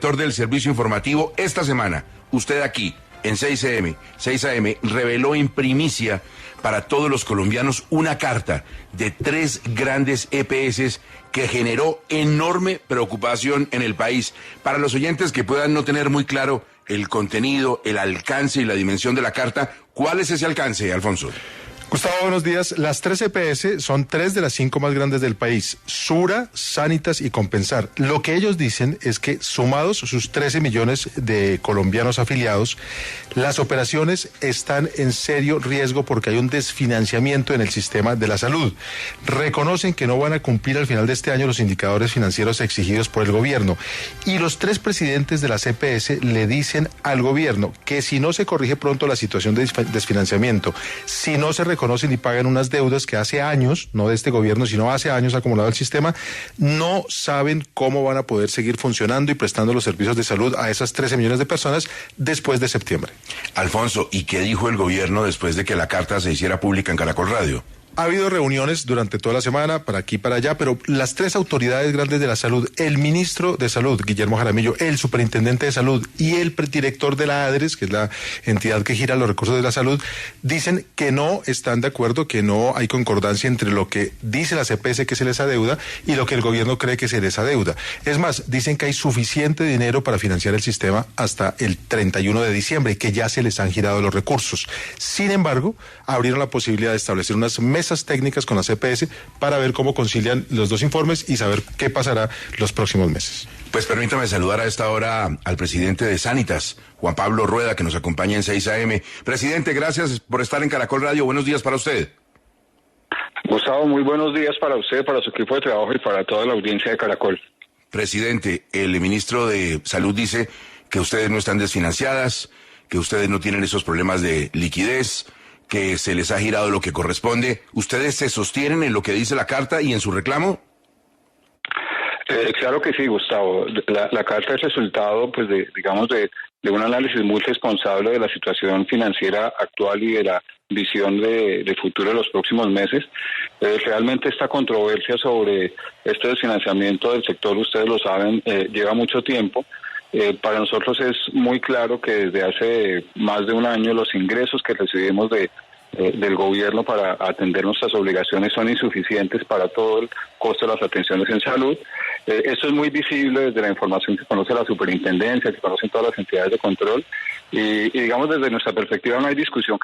Director del servicio informativo, esta semana, usted aquí, en 6 AM, reveló en primicia para todos los colombianos una carta de 3 grandes EPS que generó enorme preocupación en el país. Para los oyentes que puedan no tener muy claro el contenido, el alcance y la dimensión de la carta, ¿cuál es ese alcance, Alfonso? Gustavo, buenos días. Las 3 EPS son 3 de las 5 más grandes del país: Sura, Sanitas y Compensar. Lo que ellos dicen es que, sumados sus 13 millones de colombianos afiliados, las operaciones están en serio riesgo porque hay un desfinanciamiento en el sistema de la salud. Reconocen que no van a cumplir al final de este año los indicadores financieros exigidos por el gobierno. Y los 3 presidentes de las EPS le dicen al gobierno que si no se corrige pronto la situación de desfinanciamiento, si no se reconocen y pagan unas deudas que hace años, no de este gobierno, sino hace años ha acumulado el sistema, no saben cómo van a poder seguir funcionando y prestando los servicios de salud a esas 13 millones de personas después de septiembre. Alfonso, ¿y qué dijo el gobierno después de que la carta se hiciera pública en Caracol Radio? Ha habido reuniones durante toda la semana, para aquí y para allá, pero las 3 autoridades grandes de la salud, el ministro de Salud, Guillermo Jaramillo, el superintendente de Salud y el director de la ADRES, que es la entidad que gira los recursos de la salud, dicen que no están de acuerdo, que no hay concordancia entre lo que dice la CPS que se les adeuda y lo que el gobierno cree que se les adeuda. Es más, dicen que hay suficiente dinero para financiar el sistema hasta el 31 de diciembre y que ya se les han girado los recursos. Sin embargo, abrieron la posibilidad de establecer unas mesas técnicas con la CPS para ver cómo concilian los 2 informes y saber qué pasará los próximos meses. Pues permítame saludar a esta hora al presidente de Sanitas, Juan Pablo Rueda, que nos acompaña en 6 AM. Presidente, gracias por estar en Caracol Radio. Buenos días para usted. Gustavo, muy buenos días para usted, para su equipo de trabajo y para toda la audiencia de Caracol. Presidente, el ministro de Salud dice que ustedes no están desfinanciadas, que ustedes no tienen esos problemas de liquidez, que se les ha girado lo que corresponde. ¿Ustedes se sostienen en lo que dice la carta y en su reclamo? Claro que sí, Gustavo. La carta es resultado, pues, de un análisis muy responsable de la situación financiera actual y de la visión de futuro de los próximos meses. Realmente esta controversia sobre este desfinanciamiento del sector, ustedes lo saben, lleva mucho tiempo. Para nosotros es muy claro que desde hace más de un año los ingresos que recibimos del gobierno para atender nuestras obligaciones son insuficientes para todo el costo de las atenciones en salud. Esto es muy visible desde la información que conoce la superintendencia, que conocen todas las entidades de control y digamos desde nuestra perspectiva no hay discusión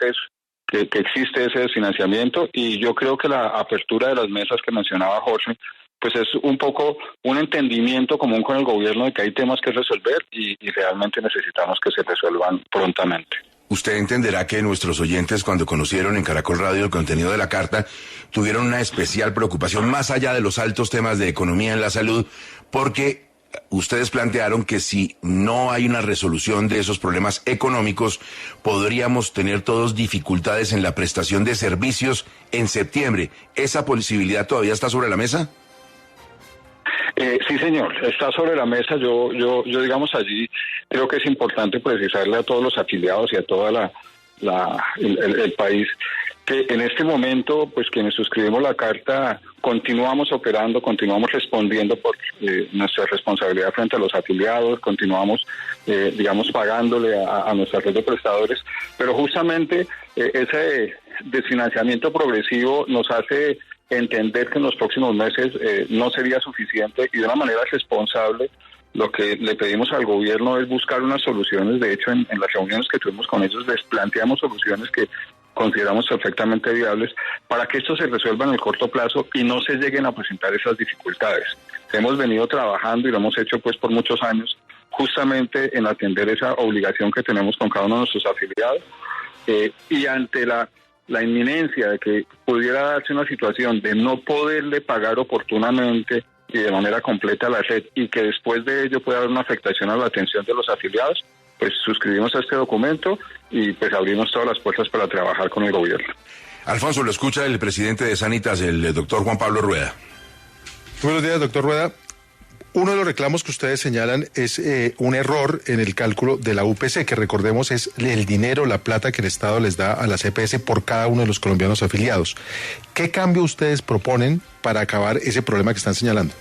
que existe ese desfinanciamiento y yo creo que la apertura de las mesas que mencionaba Jorge pues es un poco un entendimiento común con el gobierno de que hay temas que resolver y realmente necesitamos que se resuelvan prontamente. Usted entenderá que nuestros oyentes, cuando conocieron en Caracol Radio el contenido de la carta, tuvieron una especial preocupación más allá de los altos temas de economía en la salud, porque ustedes plantearon que si no hay una resolución de esos problemas económicos, podríamos tener todos dificultades en la prestación de servicios en septiembre. ¿Esa posibilidad todavía está sobre la mesa? Sí, señor, está sobre la mesa. Yo digamos allí creo que es importante precisarle a todos los afiliados y a toda el país que en este momento, pues quienes suscribimos la carta, continuamos operando, continuamos respondiendo por nuestra responsabilidad frente a los afiliados, continuamos, pagándole a nuestra red de prestadores, pero justamente ese desfinanciamiento progresivo nos hace entender que en los próximos meses no sería suficiente y de una manera responsable lo que le pedimos al gobierno es buscar unas soluciones. De hecho, en las reuniones que tuvimos con ellos les planteamos soluciones que consideramos perfectamente viables para que esto se resuelva en el corto plazo y no se lleguen a presentar esas dificultades. Hemos venido trabajando y lo hemos hecho pues por muchos años justamente en atender esa obligación que tenemos con cada uno de nuestros afiliados y ante la inminencia de que pudiera darse una situación de no poderle pagar oportunamente y de manera completa a la red y que después de ello pueda haber una afectación a la atención de los afiliados, pues suscribimos a este documento y pues abrimos todas las puertas para trabajar con el gobierno. Alfonso, lo escucha el presidente de Sanitas, el doctor Juan Pablo Rueda. Buenos días, doctor Rueda. Uno de los reclamos que ustedes señalan es un error en el cálculo de la UPC, que recordemos es el dinero, la plata que el Estado les da a la CPS por cada uno de los colombianos afiliados. ¿Qué cambio ustedes proponen para acabar ese problema que están señalando?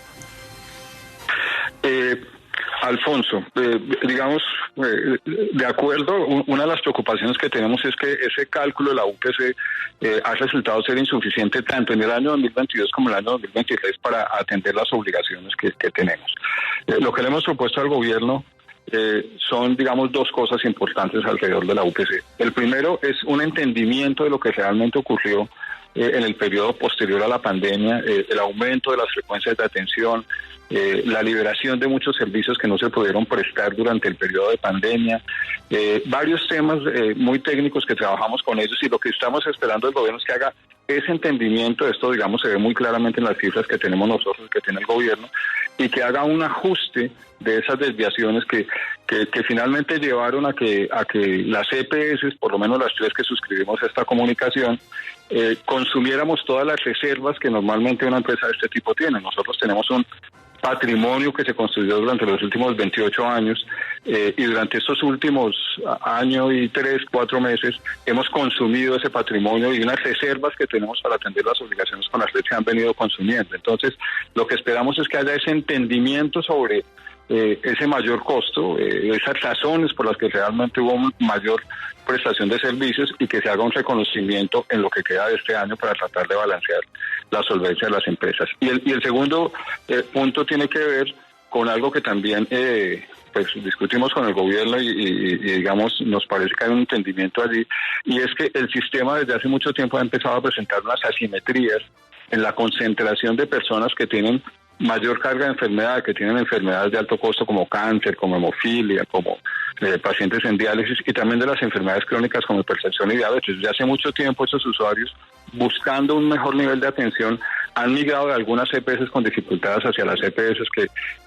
Alfonso, de acuerdo, una de las preocupaciones que tenemos es que ese cálculo de la UPC ha resultado ser insuficiente tanto en el año 2022 como en el año 2023 para atender las obligaciones que tenemos. Lo que le hemos propuesto al gobierno son, digamos, dos cosas importantes alrededor de la UPC. El primero es un entendimiento de lo que realmente ocurrió en el periodo posterior a la pandemia, el aumento de las frecuencias de atención, la liberación de muchos servicios que no se pudieron prestar durante el periodo de pandemia, varios temas muy técnicos que trabajamos con ellos, y lo que estamos esperando del gobierno es que haga ese entendimiento. Esto, digamos, se ve muy claramente en las cifras que tenemos nosotros, que tiene el gobierno, y que haga un ajuste de esas desviaciones que finalmente llevaron a que las EPS, por lo menos las tres que suscribimos esta comunicación, consumiéramos todas las reservas que normalmente una empresa de este tipo tiene. Nosotros tenemos un patrimonio que se construyó durante los últimos 28 años y durante estos últimos año y 3-4 meses hemos consumido ese patrimonio y unas reservas que tenemos para atender las obligaciones con las que se han venido consumiendo. Entonces, lo que esperamos es que haya ese entendimiento sobre ese mayor costo, esas razones por las que realmente hubo mayor prestación de servicios, y que se haga un reconocimiento en lo que queda de este año para tratar de balancear la solvencia de las empresas. Y el segundo punto tiene que ver con algo que también pues discutimos con el gobierno y digamos nos parece que hay un entendimiento allí, y es que el sistema desde hace mucho tiempo ha empezado a presentar unas asimetrías en la concentración de personas que tienen mayor carga de enfermedad, que tienen enfermedades de alto costo como cáncer, como hemofilia, como pacientes en diálisis, y también de las enfermedades crónicas como hipertensión y diabetes. Desde hace mucho tiempo estos usuarios, buscando un mejor nivel de atención, han migrado de algunas EPS con dificultades hacia las EPS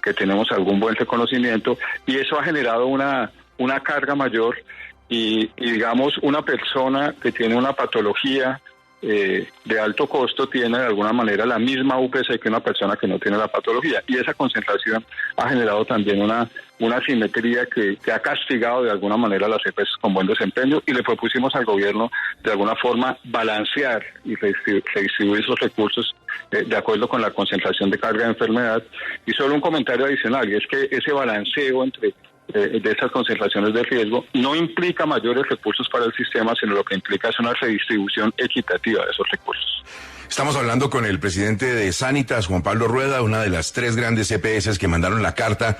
que tenemos algún buen reconocimiento, y eso ha generado una carga mayor, y digamos una persona que tiene una patología de alto costo tiene de alguna manera la misma UPC que una persona que no tiene la patología, y esa concentración ha generado también una asimetría que ha castigado de alguna manera a las EPS con buen desempeño, y le propusimos al gobierno de alguna forma balancear y redistribuir esos recursos de acuerdo con la concentración de carga de enfermedad. Y solo un comentario adicional, y es que ese balanceo entre de esas concentraciones de riesgo no implica mayores recursos para el sistema, sino lo que implica es una redistribución equitativa de esos recursos. Estamos hablando con el presidente de Sanitas, Juan Pablo Rueda, una de las tres grandes EPS que mandaron la carta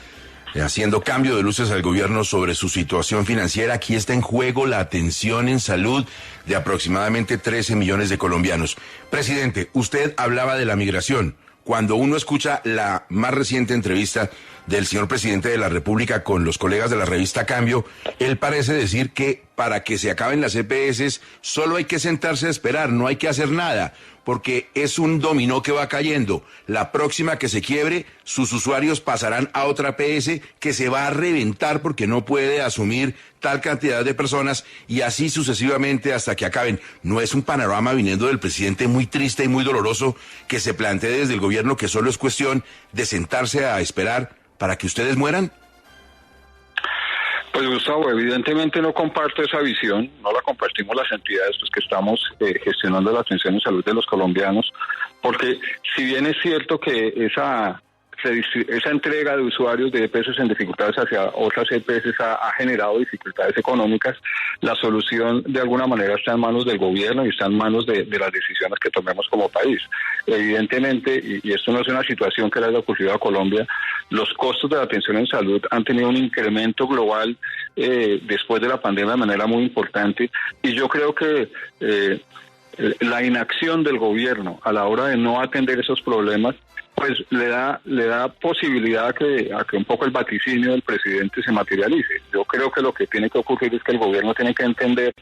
haciendo cambio de luces al gobierno sobre su situación financiera. Aquí está en juego la atención en salud de aproximadamente 13 millones de colombianos. Presidente, usted hablaba de la migración. Cuando uno escucha la más reciente entrevista del señor presidente de la República con los colegas de la revista Cambio, él parece decir que para que se acaben las EPS solo hay que sentarse a esperar, no hay que hacer nada, porque es un dominó que va cayendo. La próxima que se quiebre, sus usuarios pasarán a otra EPS que se va a reventar porque no puede asumir tal cantidad de personas, y así sucesivamente hasta que acaben. ¿No es un panorama viniendo del presidente muy triste y muy doloroso que se plantee desde el gobierno que solo es cuestión de sentarse a esperar para que ustedes mueran? Pues Gustavo, evidentemente no comparto esa visión, no la compartimos las entidades pues que estamos gestionando la atención en salud de los colombianos, porque si bien es cierto que esa entrega de usuarios de EPS en dificultades hacia otras EPS ha generado dificultades económicas, la solución de alguna manera está en manos del gobierno y está en manos de las decisiones que tomemos como país. Evidentemente, y esto no es una situación que le haya ocurrido a Colombia, los costos de la atención en salud han tenido un incremento global después de la pandemia de manera muy importante, y yo creo que la inacción del gobierno a la hora de no atender esos problemas pues le da posibilidad a que un poco el vaticinio del presidente se materialice. Yo creo que lo que tiene que ocurrir es que el gobierno tiene que entender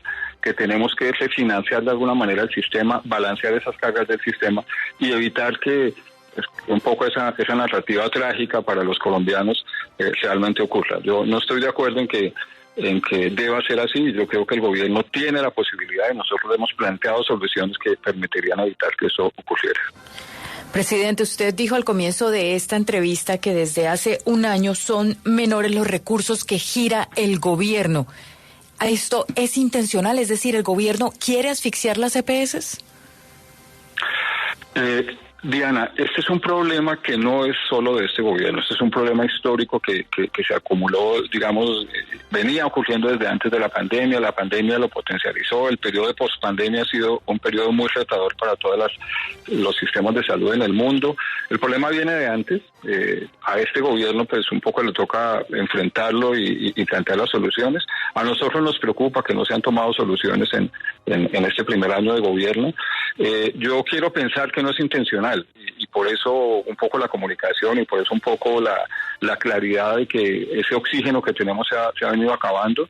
que tenemos que refinanciar de alguna manera el sistema, balancear esas cargas del sistema y evitar que un poco esa narrativa trágica para los colombianos realmente ocurra. Yo no estoy de acuerdo en que deba ser así. Yo creo que el gobierno tiene la posibilidad y nosotros hemos planteado soluciones que permitirían evitar que eso ocurriera. Presidente, usted dijo al comienzo de esta entrevista que desde hace un año son menores los recursos que gira el gobierno. ¿Esto es intencional? Es decir, ¿el gobierno quiere asfixiar las EPS? Diana, este es un problema que no es solo de este gobierno, este es un problema histórico que se acumuló, digamos, venía ocurriendo desde antes de la pandemia lo potencializó, el periodo de pospandemia ha sido un periodo muy retador para todos los sistemas de salud en el mundo. El problema viene de antes, a este gobierno pues un poco le toca enfrentarlo y plantear las soluciones. A nosotros nos preocupa que no se han tomado soluciones en este primer año de gobierno. Yo quiero pensar que no es intencional y por eso un poco la comunicación y por eso un poco la claridad de que ese oxígeno que tenemos se ha venido acabando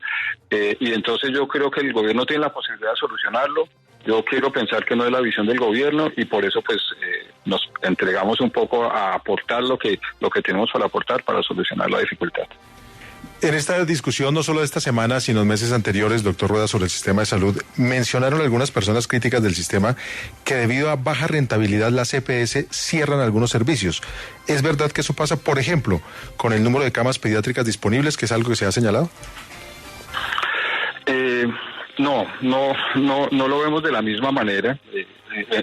y entonces yo creo que el gobierno tiene la posibilidad de solucionarlo. Yo quiero pensar que no es la visión del gobierno y por eso pues nos entregamos un poco a aportar lo que tenemos para aportar para solucionar la dificultad. En esta discusión, no solo de esta semana, sino en meses anteriores, doctor Rueda, sobre el sistema de salud, mencionaron algunas personas críticas del sistema que debido a baja rentabilidad las EPS cierran algunos servicios. ¿Es verdad que eso pasa, por ejemplo, con el número de camas pediátricas disponibles, que es algo que se ha señalado? No lo vemos de la misma manera.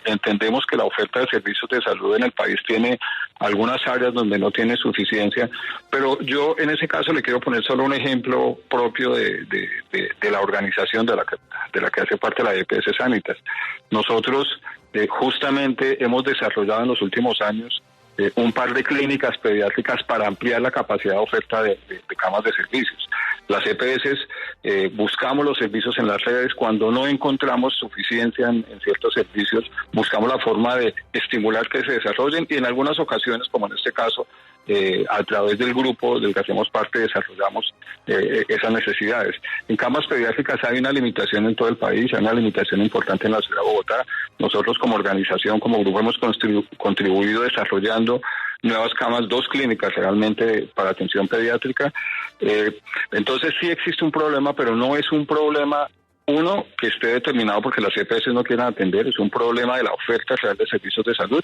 Entendemos que la oferta de servicios de salud en el país tiene algunas áreas donde no tiene suficiencia, pero yo en ese caso le quiero poner solo un ejemplo propio de la organización de la que hace parte la EPS Sanitas. Nosotros justamente hemos desarrollado en los últimos años un par de clínicas pediátricas para ampliar la capacidad de oferta de camas de servicios. Las EPS buscamos los servicios en las redes, cuando no encontramos suficiencia en ciertos servicios, buscamos la forma de estimular que se desarrollen y en algunas ocasiones, como en este caso, a través del grupo del que hacemos parte desarrollamos esas necesidades. En camas pediátricas hay una limitación en todo el país, hay una limitación importante en la ciudad de Bogotá. Nosotros como organización, como grupo hemos contribuido desarrollando nuevas camas, 2 clínicas realmente para atención pediátrica. Entonces sí existe un problema, pero no es un problema que esté determinado porque las EPS no quieran atender, es un problema de la oferta real de servicios de salud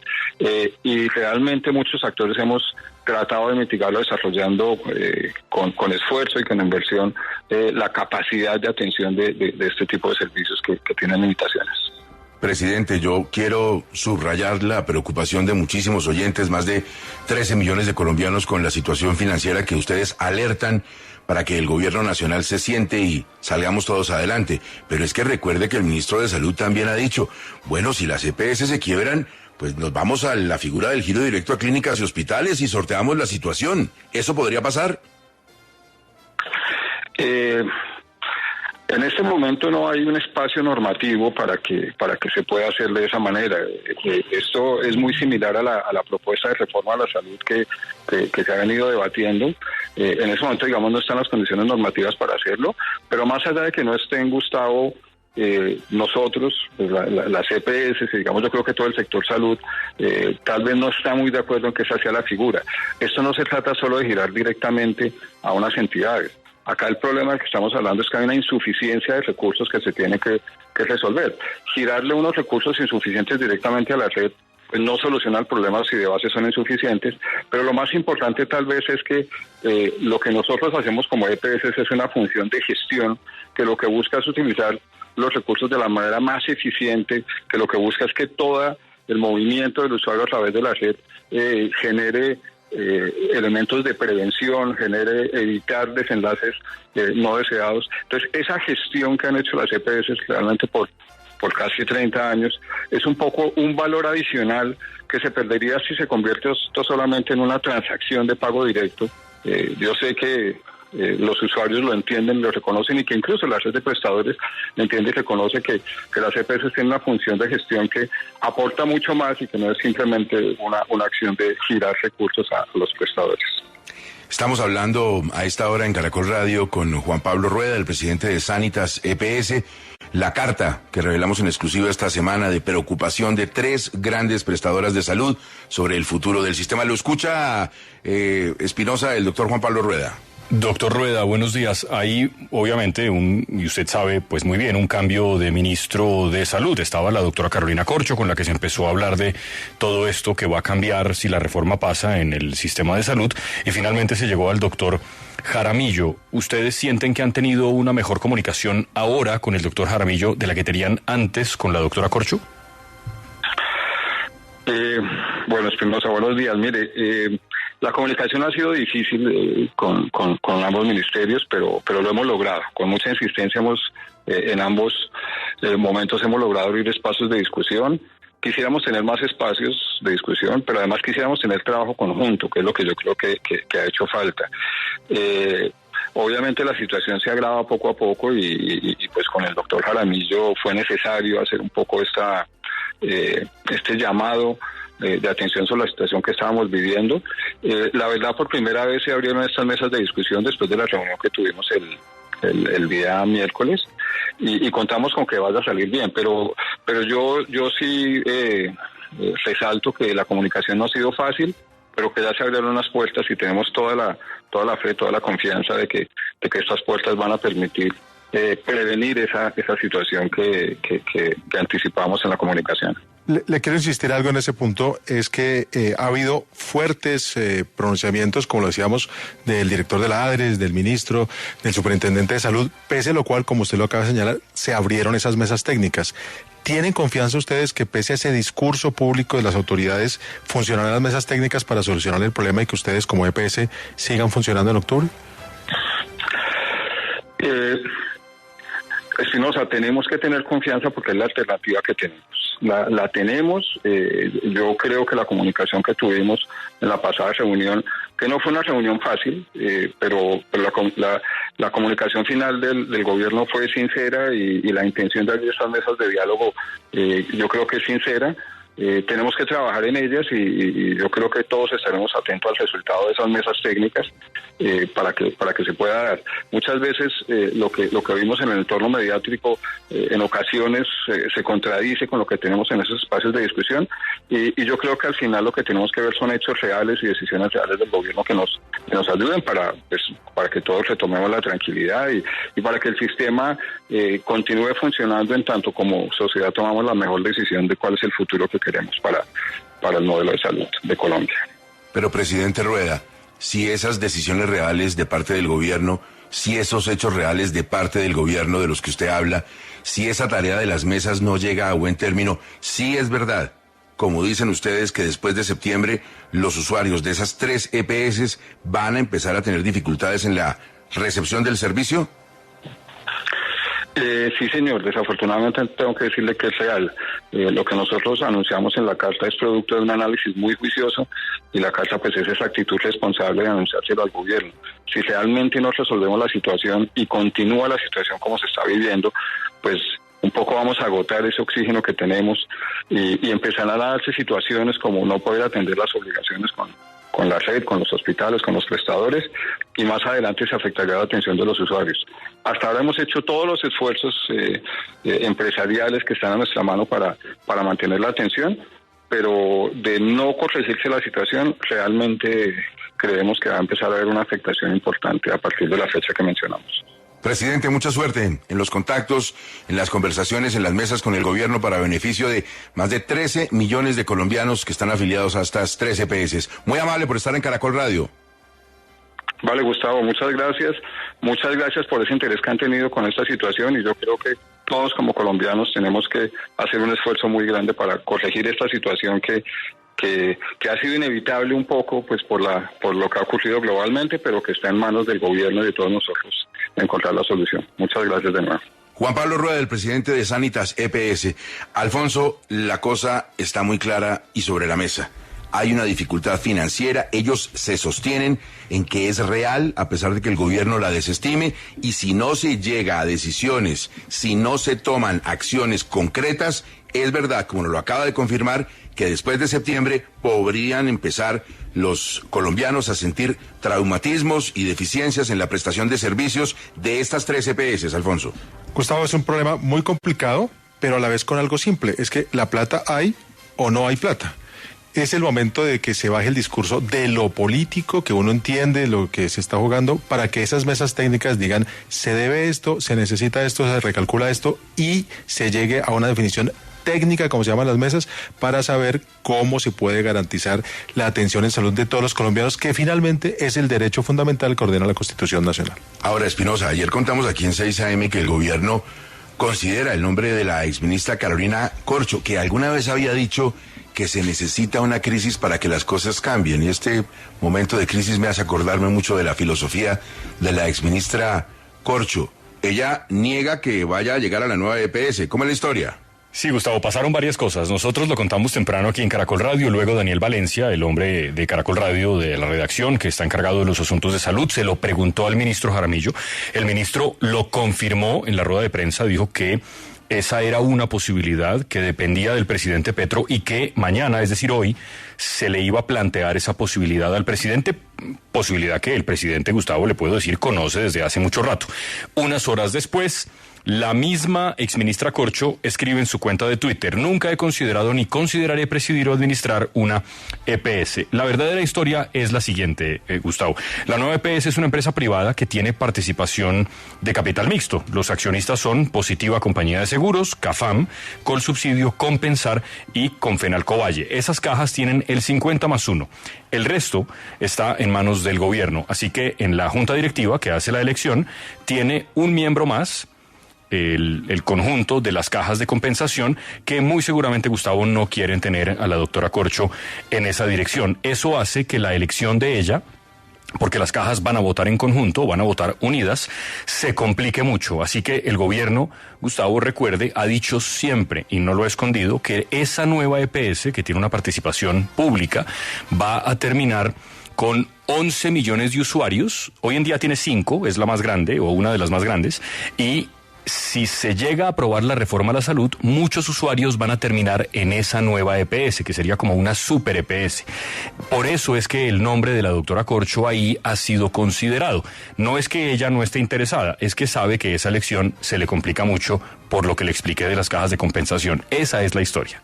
y realmente muchos actores hemos tratado de mitigarlo desarrollando con esfuerzo y con inversión la capacidad de atención de este tipo de servicios que tienen limitaciones. Presidente, yo quiero subrayar la preocupación de muchísimos oyentes, más de 13 millones de colombianos con la situación financiera que ustedes alertan para que el gobierno nacional se siente y salgamos todos adelante. Pero es que recuerde que el ministro de Salud también ha dicho, bueno, si las EPS se quiebran, pues nos vamos a la figura del giro directo a clínicas y hospitales y sorteamos la situación. ¿Eso podría pasar? En este momento no hay un espacio normativo para que se pueda hacer de esa manera. Esto es muy similar a la propuesta de reforma a la salud que se ha venido debatiendo. En ese momento, digamos, no están las condiciones normativas para hacerlo, pero más allá de que no estén, Gustavo, nosotros, pues las EPS, digamos, yo creo que todo el sector salud tal vez no está muy de acuerdo en que esa sea la figura. Esto no se trata solo de girar directamente a unas entidades. Acá el problema del que estamos hablando es que hay una insuficiencia de recursos que se tiene que resolver. Girarle unos recursos insuficientes directamente a la red pues no soluciona el problema si de base son insuficientes, pero lo más importante tal vez es que lo que nosotros hacemos como EPS es una función de gestión que lo que busca es utilizar los recursos de la manera más eficiente, que lo que busca es que todo el movimiento del usuario a través de la red genere elementos de prevención, genere evitar desenlaces no deseados. Entonces, esa gestión que han hecho las EPS realmente por casi 30 años es un poco un valor adicional que se perdería si se convierte esto solamente en una transacción de pago directo. Yo sé que los usuarios lo entienden, lo reconocen y que incluso la red de prestadores entiende y reconoce que las EPS tienen una función de gestión que aporta mucho más y que no es simplemente una acción de girar recursos a los prestadores. Estamos hablando a esta hora en Caracol Radio con Juan Pablo Rueda, el presidente de Sanitas EPS. La carta que revelamos en exclusiva esta semana de preocupación de 3 grandes prestadoras de salud sobre el futuro del sistema. Lo escucha Espinosa, el doctor Juan Pablo Rueda. Doctor Rueda, buenos días. Hay obviamente y usted sabe pues muy bien, un cambio de ministro de Salud. Estaba la doctora Carolina Corcho, con la que se empezó a hablar de todo esto que va a cambiar si la reforma pasa en el sistema de salud, y finalmente se llegó al doctor Jaramillo. ¿Ustedes sienten que han tenido una mejor comunicación ahora con el doctor Jaramillo de la que tenían antes con la doctora Corcho? Bueno, Espinosa, buenos días. Mire, la comunicación ha sido difícil con ambos ministerios, pero lo hemos logrado. Con mucha insistencia en ambos momentos hemos logrado abrir espacios de discusión. Quisiéramos tener más espacios de discusión, pero además quisiéramos tener trabajo conjunto, que es lo que yo creo que ha hecho falta. Obviamente la situación se agrava poco a poco y pues con el doctor Jaramillo fue necesario hacer un poco este llamado de atención sobre la situación que estábamos viviendo. La verdad, por primera vez se abrieron estas mesas de discusión después de la reunión que tuvimos el día miércoles y contamos con que vaya a salir bien, pero yo sí resalto que la comunicación no ha sido fácil, pero que ya se abrieron las puertas y tenemos toda la fe, toda la confianza de que estas puertas van a permitir prevenir esa situación que anticipamos en la comunicación. Le quiero insistir algo en ese punto, es que ha habido fuertes pronunciamientos, como lo decíamos, del director de la ADRES, del ministro, del superintendente de salud, pese a lo cual, como usted lo acaba de señalar, se abrieron esas mesas técnicas. ¿Tienen confianza ustedes que pese a ese discurso público de las autoridades, funcionarán las mesas técnicas para solucionar el problema y que ustedes como EPS sigan funcionando en octubre? Espinosa, tenemos que tener confianza porque es la alternativa que tenemos. La tenemos. Yo creo que la comunicación que tuvimos en la pasada reunión, que no fue una reunión fácil, pero la comunicación final del gobierno fue sincera y la intención de abrir estas mesas de diálogo yo creo que es sincera. Tenemos que trabajar en ellas y yo creo que todos estaremos atentos al resultado de esas mesas técnicas para que se pueda dar. Muchas veces lo que vimos en el entorno mediático en ocasiones se contradice con lo que tenemos en esos espacios de discusión y yo creo que al final lo que tenemos que ver son hechos reales y decisiones reales del gobierno que nos ayuden para que todos retomemos la tranquilidad y para que el sistema continúe funcionando en tanto como sociedad tomamos la mejor decisión de cuál es el futuro que queremos para el modelo de salud de Colombia. Pero, presidente Rueda, si esas decisiones reales de parte del gobierno, si esos hechos reales de parte del gobierno de los que usted habla, si esa tarea de las mesas no llega a buen término, sí es verdad, como dicen ustedes, que después de septiembre los usuarios de esas 3 EPS van a empezar a tener dificultades en la recepción del servicio. Sí, señor. Desafortunadamente tengo que decirle que es real. Lo que nosotros anunciamos en la carta es producto de un análisis muy juicioso y la carta pues es esa actitud responsable de anunciárselo al gobierno. Si realmente no resolvemos la situación y continúa la situación como se está viviendo, pues un poco vamos a agotar ese oxígeno que tenemos y empezarán a darse situaciones como no poder atender las obligaciones con la red, con los hospitales, con los prestadores, y más adelante se afectaría la atención de los usuarios. Hasta ahora hemos hecho todos los esfuerzos empresariales que están a nuestra mano para mantener la atención, pero de no corregirse la situación, realmente creemos que va a empezar a haber una afectación importante a partir de la fecha que mencionamos. Presidente, mucha suerte en los contactos, en las conversaciones, en las mesas con el gobierno para beneficio de más de 13 millones de colombianos que están afiliados a estas 3 EPS. Muy amable por estar en Caracol Radio. Vale, Gustavo, muchas gracias. Muchas gracias por ese interés que han tenido con esta situación y yo creo que todos como colombianos tenemos que hacer un esfuerzo muy grande para corregir esta situación que ha sido inevitable un poco pues por lo que ha ocurrido globalmente, pero que está en manos del gobierno y de todos nosotros encontrar la solución. Muchas gracias de nuevo. Juan Pablo Rueda, el presidente de Sanitas EPS. Alfonso, la cosa está muy clara y sobre la mesa. Hay una dificultad financiera, ellos se sostienen en que es real a pesar de que el gobierno la desestime y si no se llega a decisiones, si no se toman acciones concretas, es verdad, como nos lo acaba de confirmar, que después de septiembre podrían empezar los colombianos a sentir traumatismos y deficiencias en la prestación de servicios de estas 3 EPS, Alfonso. Gustavo, es un problema muy complicado, pero a la vez con algo simple, es que la plata hay o no hay plata. Es el momento de que se baje el discurso de lo político, que uno entiende lo que se está jugando, para que esas mesas técnicas digan, se debe esto, se necesita esto, se recalcula esto, y se llegue a una definición técnica, como se llaman las mesas, para saber cómo se puede garantizar la atención en salud de todos los colombianos, que finalmente es el derecho fundamental que ordena la Constitución Nacional. Ahora, Espinosa, ayer contamos aquí en 6 AM que el gobierno considera el nombre de la exministra Carolina Corcho, que alguna vez había dicho que se necesita una crisis para que las cosas cambien. Y este momento de crisis me hace acordarme mucho de la filosofía de la exministra Corcho. Ella niega que vaya a llegar a la nueva EPS. ¿Cómo es la historia? Sí, Gustavo, pasaron varias cosas. Nosotros lo contamos temprano aquí en Caracol Radio, luego Daniel Valencia, el hombre de Caracol Radio de la redacción que está encargado de los asuntos de salud, se lo preguntó al ministro Jaramillo. El ministro lo confirmó en la rueda de prensa, dijo que esa era una posibilidad que dependía del presidente Petro y que mañana, es decir hoy, se le iba a plantear esa posibilidad al presidente, posibilidad que el presidente, Gustavo, le puedo decir, conoce desde hace mucho rato. Unas horas después, la misma exministra Corcho escribe en su cuenta de Twitter: nunca he considerado ni consideraré presidir o administrar una EPS. La verdadera historia es la siguiente, Gustavo. La nueva EPS es una empresa privada que tiene participación de capital mixto. Los accionistas son Positiva Compañía de Seguros, CAFAM, Colsubsidio, Compensar y Confenalco Valle. Esas cajas tienen el 50+1. El resto está en manos del gobierno. Así que en la junta directiva que hace la elección tiene un miembro más, el conjunto de las cajas de compensación, que muy seguramente, Gustavo, no quieren tener a la doctora Corcho en esa dirección. Eso hace que la elección de ella, porque las cajas van a votar en conjunto, van a votar unidas, se complique mucho. Así que el gobierno, Gustavo, recuerde, ha dicho siempre, y no lo ha escondido, que esa nueva EPS, que tiene una participación pública, va a terminar con 11 millones de usuarios. Hoy en día tiene 5, es la más grande, o una de las más grandes, y si se llega a aprobar la reforma a la salud, muchos usuarios van a terminar en esa nueva EPS, que sería como una super EPS. Por eso es que el nombre de la doctora Corcho ahí ha sido considerado. No es que ella no esté interesada, es que sabe que esa elección se le complica mucho por lo que le expliqué de las cajas de compensación. Esa es la historia.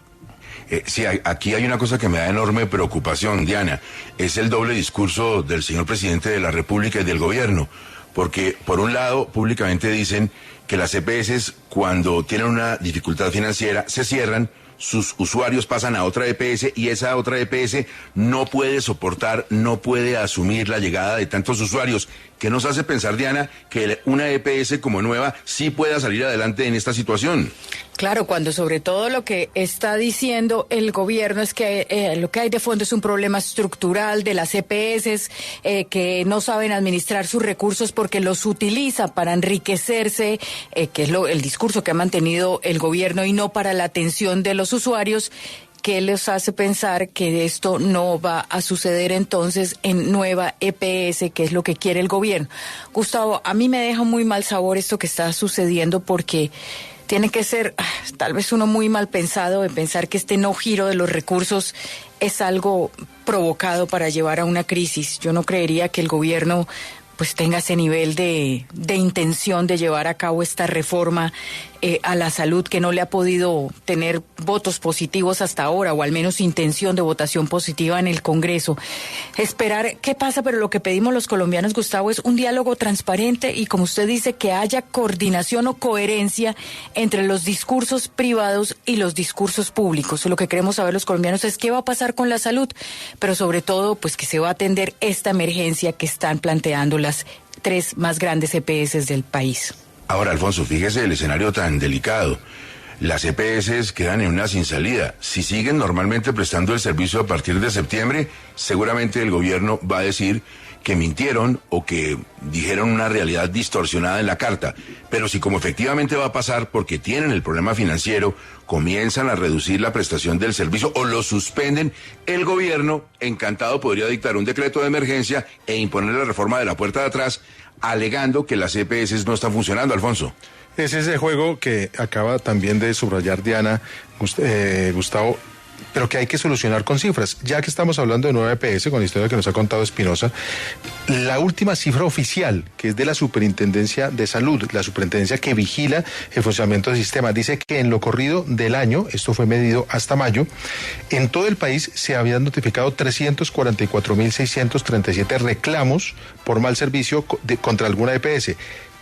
Sí, aquí hay una cosa que me da enorme preocupación, Diana. Es el doble discurso del señor presidente de la República y del gobierno. Porque, por un lado, públicamente dicen que las EPS, cuando tienen una dificultad financiera, se cierran, sus usuarios pasan a otra EPS y esa otra EPS no puede soportar, no puede asumir la llegada de tantos usuarios. ¿Qué nos hace pensar, Diana, que una EPS como nueva sí pueda salir adelante en esta situación? Claro, cuando sobre todo lo que está diciendo el gobierno es que lo que hay de fondo es un problema estructural de las EPS, que no saben administrar sus recursos porque los utiliza para enriquecerse, que es el discurso que ha mantenido el gobierno, y no para la atención de los usuarios, que les hace pensar que esto no va a suceder entonces en nueva EPS, que es lo que quiere el gobierno. Gustavo, a mí me deja muy mal sabor esto que está sucediendo, porque tiene que ser tal vez uno muy mal pensado de pensar que este no giro de los recursos es algo provocado para llevar a una crisis. Yo no creería que el gobierno pues tenga ese nivel de intención de llevar a cabo esta reforma a la salud, que no le ha podido tener votos positivos hasta ahora, o al menos intención de votación positiva en el Congreso. Esperar qué pasa, pero lo que pedimos los colombianos, Gustavo, es un diálogo transparente y, como usted dice, que haya coordinación o coherencia entre los discursos privados y los discursos públicos. Lo que queremos saber los colombianos es qué va a pasar con la salud, pero sobre todo, pues que se va a atender esta emergencia que están planteando las 3 más grandes EPS del país. Ahora, Alfonso, fíjese el escenario tan delicado. Las EPS quedan en una sin salida. Si siguen normalmente prestando el servicio a partir de septiembre, seguramente el gobierno va a decir que mintieron o que dijeron una realidad distorsionada en la carta. Pero si, como efectivamente va a pasar porque tienen el problema financiero, comienzan a reducir la prestación del servicio o lo suspenden, el gobierno, encantado, podría dictar un decreto de emergencia e imponer la reforma de la puerta de atrás, alegando que las EPS no están funcionando, Alfonso. Es ese juego que acaba también de subrayar Diana, Gustavo, pero que hay que solucionar con cifras. Ya que estamos hablando de nueva EPS, con la historia que nos ha contado Espinosa, la última cifra oficial, que es de la Superintendencia de Salud, la superintendencia que vigila el funcionamiento del sistema, dice que en lo corrido del año, esto fue medido hasta mayo, en todo el país se habían notificado 344.637 reclamos por mal servicio contra alguna EPS.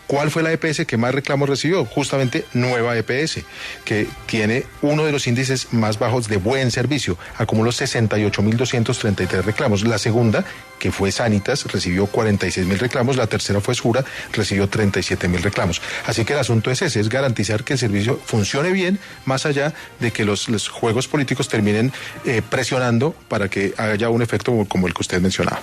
¿Cuál fue la EPS que más reclamos recibió? Justamente Nueva EPS, que tiene uno de los índices más bajos de buen servicio, acumuló 68.233 reclamos. La segunda, que fue Sanitas, recibió 46.000 reclamos, la tercera fue Sura, recibió 37.000 reclamos. Así que el asunto es ese, es garantizar que el servicio funcione bien, más allá de que los juegos políticos terminen presionando para que haya un efecto como el que usted mencionaba.